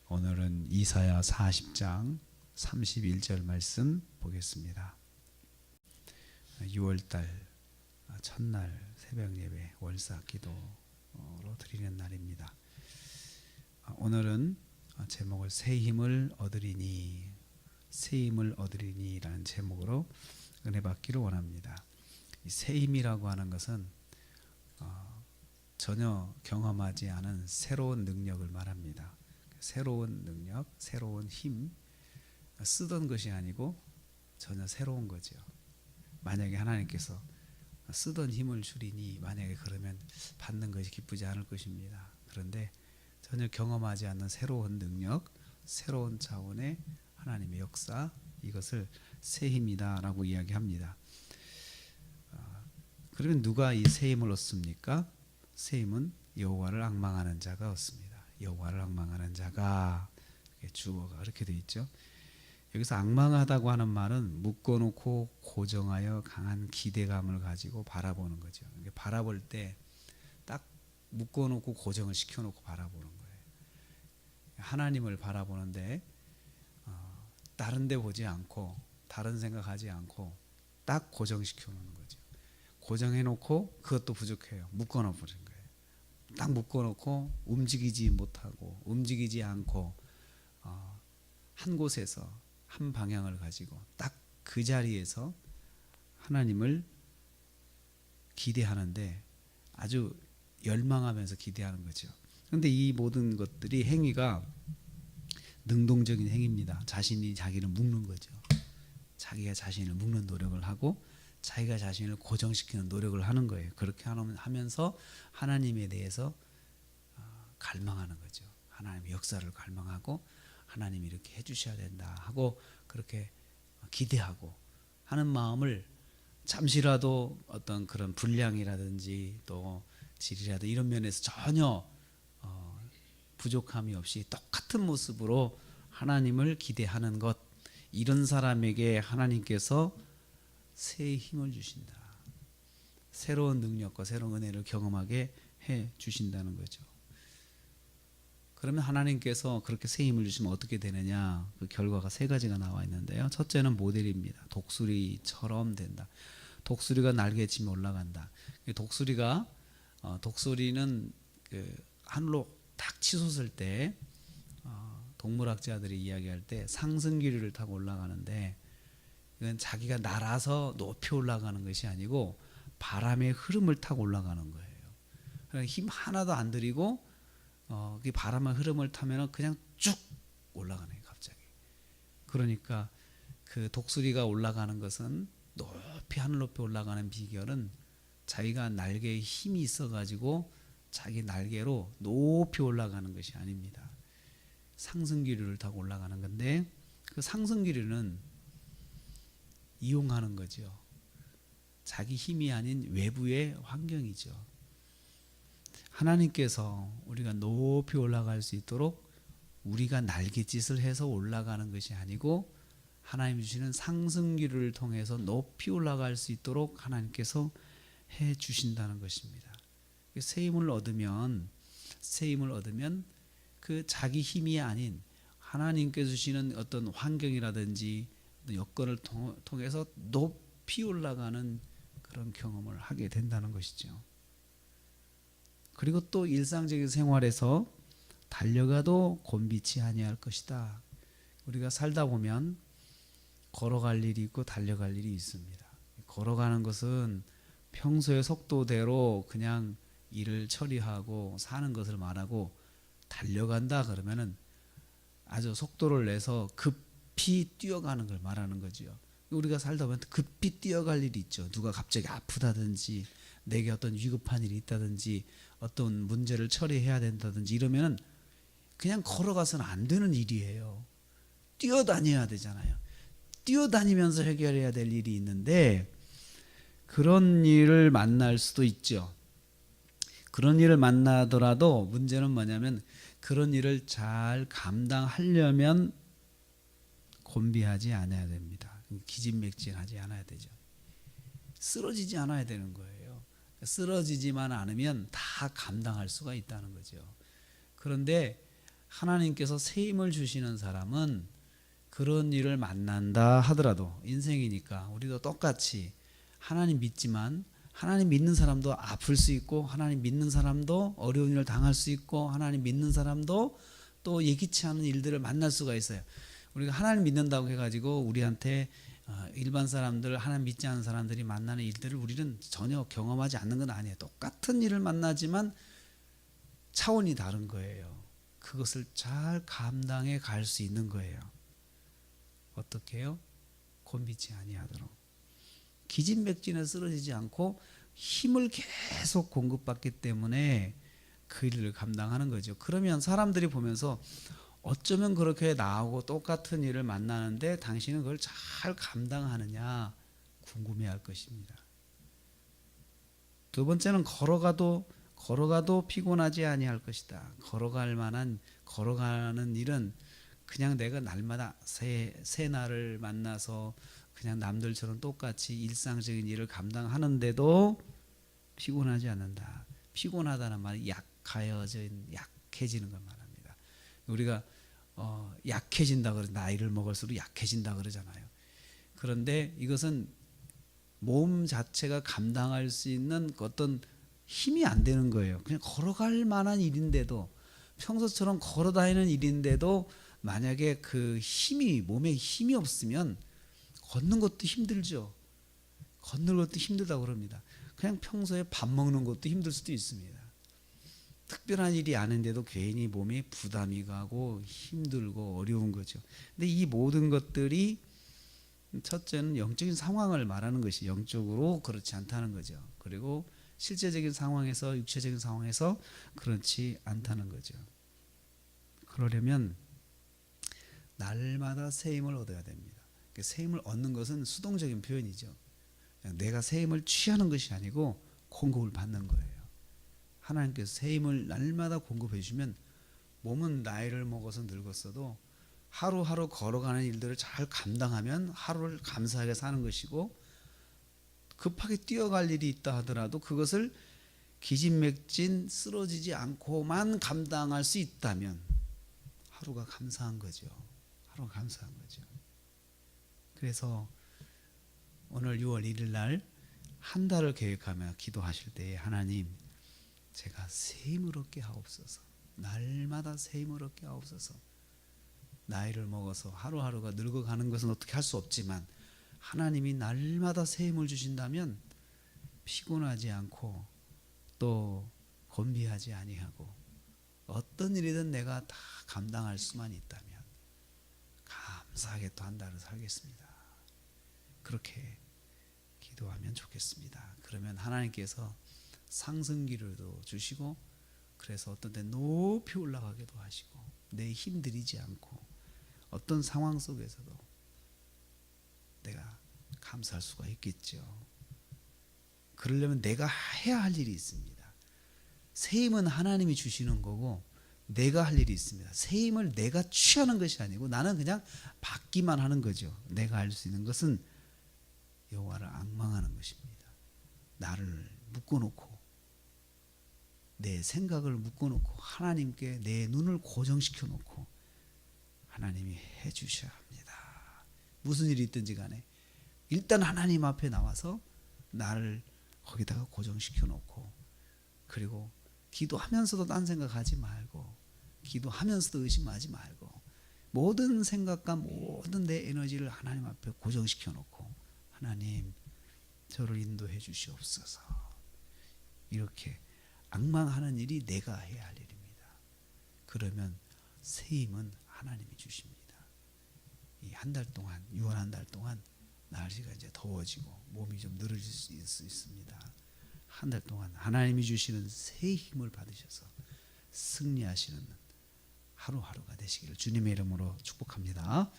오늘은 이사야 40장 31절 말씀 보겠습니다. 6월달 첫날 새벽 예배 월사 기도로 드리는 날입니다. 오늘은 제목을 새 힘을 얻으리니, 새 힘을 얻으리니라는 제목으로 은혜 받기를 원합니다. 이 새 힘이라고 하는 것은 전혀 경험하지 않은 새로운 능력을 말합니다. 새로운 능력, 새로운 힘, 쓰던 것이 아니고 전혀 새로운 거죠. 만약에 하나님께서 쓰던 힘을 주리니, 만약에 그러면 받는 것이 기쁘지 않을 것입니다. 그런데 전혀 경험하지 않는 새로운 능력, 새로운 차원의 하나님의 역사, 이것을 새 힘이다라고 이야기합니다. 그러면 누가 이 새 힘을 얻습니까? 새 힘은 여호와를 앙망하는 자가 얻습니다. 여호와를 앙망하는 자가, 주어가 그렇게 되어 있죠. 여기서 앙망하다고 하는 말은 묶어놓고 고정하여 강한 기대감을 가지고 바라보는 거죠. 바라볼 때 딱 묶어놓고 고정을 시켜놓고 바라보는 거예요. 하나님을 바라보는데 다른 데 보지 않고 다른 생각하지 않고 딱 고정시켜 놓는 거죠. 고정해놓고 그것도 부족해요. 묶어놓는 거예요. 딱 묶어놓고 움직이지 못하고 움직이지 않고 한 곳에서 한 방향을 가지고 딱 그 자리에서 하나님을 기대하는데 아주 열망하면서 기대하는 거죠. 그런데 이 모든 것들이 행위가 능동적인 행위입니다. 자신이 자기를 묶는 거죠. 자기가 자신을 묶는 노력을 하고 자기가 자신을 고정시키는 노력을 하는 거예요. 그렇게 하면서 하나님에 대해서 갈망하는 거죠. 하나님의 역사를 갈망하고 하나님이 이렇게 해주셔야 된다 하고 그렇게 기대하고 하는 마음을 잠시라도 어떤 그런 분량이라든지 또 질이라든지 이런 면에서 전혀 부족함이 없이 똑같은 모습으로 하나님을 기대하는 것, 이런 사람에게 하나님께서 새 힘을 주신다. 새로운 능력과 새로운 은혜를 경험하게 해 주신다는 거죠. 그러면 하나님께서 그렇게 새 힘을 주시면 어떻게 되느냐? 그 결과가 세 가지가 나와 있는데요. 첫째는 모델입니다. 독수리처럼 된다. 독수리가 날개치며 올라간다. 독수리는 그 하늘로 딱 치솟을 때 동물학자들이 이야기할 때 상승기류를 타고 올라가는데, 이건 자기가 날아서 높이 올라가는 것이 아니고 바람의 흐름을 타고 올라가는 거예요. 그러니까 힘 하나도 안 들이고 그 바람의 흐름을 타면 그냥 쭉 올라가네요, 갑자기. 그러니까 그 독수리가 올라가는 것은, 높이 하늘 높이 올라가는 비결은 자기가 날개에 힘이 있어가지고 자기 날개로 높이 올라가는 것이 아닙니다. 상승기류를 타고 올라가는 건데, 그 상승기류는 이용하는 거죠. 자기 힘이 아닌 외부의 환경이죠. 하나님께서 우리가 높이 올라갈 수 있도록 우리가 날갯짓을 해서 올라가는 것이 아니고, 하나님 주시는 상승기류를 통해서 높이 올라갈 수 있도록 하나님께서 해 주신다는 것입니다. 새 힘을 얻으면 그 자기 힘이 아닌 하나님께서 주시는 어떤 환경이라든지 여건을 통해서 높이 올라가는 그런 경험을 하게 된다는 것이죠. 그리고 또 일상적인 생활에서 달려가도 곤비치 아니할 것이다. 우리가 살다 보면 걸어갈 일이 있고 달려갈 일이 있습니다. 걸어가는 것은 평소의 속도대로 그냥 일을 처리하고 사는 것을 말하고, 달려간다 그러면은 아주 속도를 내서 급히 뛰어가는 걸 말하는 거죠. 우리가 살다 보면 급히 뛰어갈 일이 있죠. 누가 갑자기 아프다든지 내게 어떤 위급한 일이 있다든지 어떤 문제를 처리해야 된다든지 이러면은 그냥 걸어가서는 안 되는 일이에요. 뛰어다녀야 되잖아요. 뛰어다니면서 해결해야 될 일이 있는데, 그런 일을 만날 수도 있죠. 그런 일을 만나더라도 문제는 뭐냐면, 그런 일을 잘 감당하려면 곤비하지 않아야 됩니다. 기진맥진하지 않아야 되죠. 쓰러지지 않아야 되는 거예요. 쓰러지지만 않으면 다 감당할 수가 있다는 거죠. 그런데 하나님께서 새 힘을 주시는 사람은 그런 일을 만난다 하더라도 인생이니까 우리도 똑같이 하나님 믿지만 하나님 믿는 사람도 아플 수 있고 하나님 믿는 사람도 어려운 일을 당할 수 있고 하나님 믿는 사람도 또 예기치 않은 일들을 만날 수가 있어요. 우리가 하나님 믿는다고 해가지고 우리한테 일반 사람들 하나님 믿지 않는 사람들이 만나는 일들을 우리는 전혀 경험하지 않는 건 아니에요. 똑같은 일을 만나지만 차원이 다른 거예요. 그것을 잘 감당해 갈 수 있는 거예요. 어떻게 해요? 곤비치 아니하도록 기진맥진에 쓰러지지 않고 힘을 계속 공급받기 때문에 그 일을 감당하는 거죠. 그러면 사람들이 보면서 어쩌면 그렇게 나하고 똑같은 일을 만나는데 당신은 그걸 잘 감당하느냐 궁금해할 것입니다. 두 번째는 걸어가도 피곤하지 아니할 것이다. 걸어가는 일은 그냥 내가 날마다 새 날을 만나서 그냥 남들처럼 똑같이 일상적인 일을 감당하는데도 피곤하지 않는다. 피곤하다는 말이 약해지는 걸 말합니다. 우리가 약해진다 그러 나이를 먹을수록 약해진다 그러잖아요. 그런데 이것은 몸 자체가 감당할 수 있는 어떤 힘이 안 되는 거예요. 그냥 걸어갈 만한 일인데도 평소처럼 걸어 다니는 일인데도 만약에 그 몸에 힘이 없으면 걷는 것도 힘들죠. 걷는 것도 힘들다고 그럽니다. 그냥 평소에 밥 먹는 것도 힘들 수도 있습니다. 특별한 일이 아닌데도 괜히 몸에 부담이 가고 힘들고 어려운 거죠. 근데 이 모든 것들이 첫째는 영적인 상황을 말하는 것이 영적으로 그렇지 않다는 거죠. 그리고 실제적인 상황에서 육체적인 상황에서 그렇지 않다는 거죠. 그러려면 날마다 새 힘을 얻어야 됩니다. 새 힘을 얻는 것은 수동적인 표현이죠. 내가 새 힘을 취하는 것이 아니고 공급을 받는 거예요. 하나님께서 새 힘을 날마다 공급해 주시면 몸은 나이를 먹어서 늙었어도 하루하루 걸어가는 일들을 잘 감당하면 하루를 감사하게 사는 것이고 급하게 뛰어갈 일이 있다 하더라도 그것을 기진맥진 쓰러지지 않고만 감당할 수 있다면 하루가 감사한 거죠. 하루가 감사한 거죠. 그래서 오늘 6월 1일 날 한 달을 계획하며 기도하실 때에 하나님 제가 새 힘을 얻게 하옵소서. 날마다 새 힘을 얻게 하옵소서. 나이를 먹어서 하루하루가 늙어가는 것은 어떻게 할 수 없지만 하나님이 날마다 새 힘을 주신다면 피곤하지 않고 또 곤비하지 아니하고 어떤 일이든 내가 다 감당할 수만 있다면 감사하게 또 한 달을 살겠습니다. 그렇게 기도하면 좋겠습니다. 그러면 하나님께서 상승기를도 주시고 그래서 어떤 때 높이 올라가기도 하시고 내 힘 들이지 않고 어떤 상황 속에서도 내가 감사할 수가 있겠죠. 그러려면 내가 해야 할 일이 있습니다. 새 힘은 하나님이 주시는 거고 내가 할 일이 있습니다. 새 힘을 내가 취하는 것이 아니고 나는 그냥 받기만 하는 거죠. 내가 할 수 있는 것은 여호와를 앙망하는 것입니다. 나를 묶어놓고 내 생각을 묶어놓고 하나님께 내 눈을 고정시켜 놓고 하나님이 해주셔야 합니다. 무슨 일이 있든지 간에 일단 하나님 앞에 나와서 나를 거기다가 고정시켜 놓고 그리고 기도하면서도 딴 생각하지 말고 기도하면서도 의심하지 말고 모든 생각과 모든 내 에너지를 하나님 앞에 고정시켜 놓고 하나님 저를 인도해 주시옵소서. 이렇게 앙망하는 일이 내가 해야 할 일입니다. 그러면 새 힘은 하나님이 주십니다. 이 한 달 동안 6월 한 달 동안 날씨가 이제 더워지고 몸이 좀 늘어질 수 있습니다. 한 달 동안 하나님이 주시는 새 힘을 받으셔서 승리하시는 하루하루가 되시기를 주님의 이름으로 축복합니다.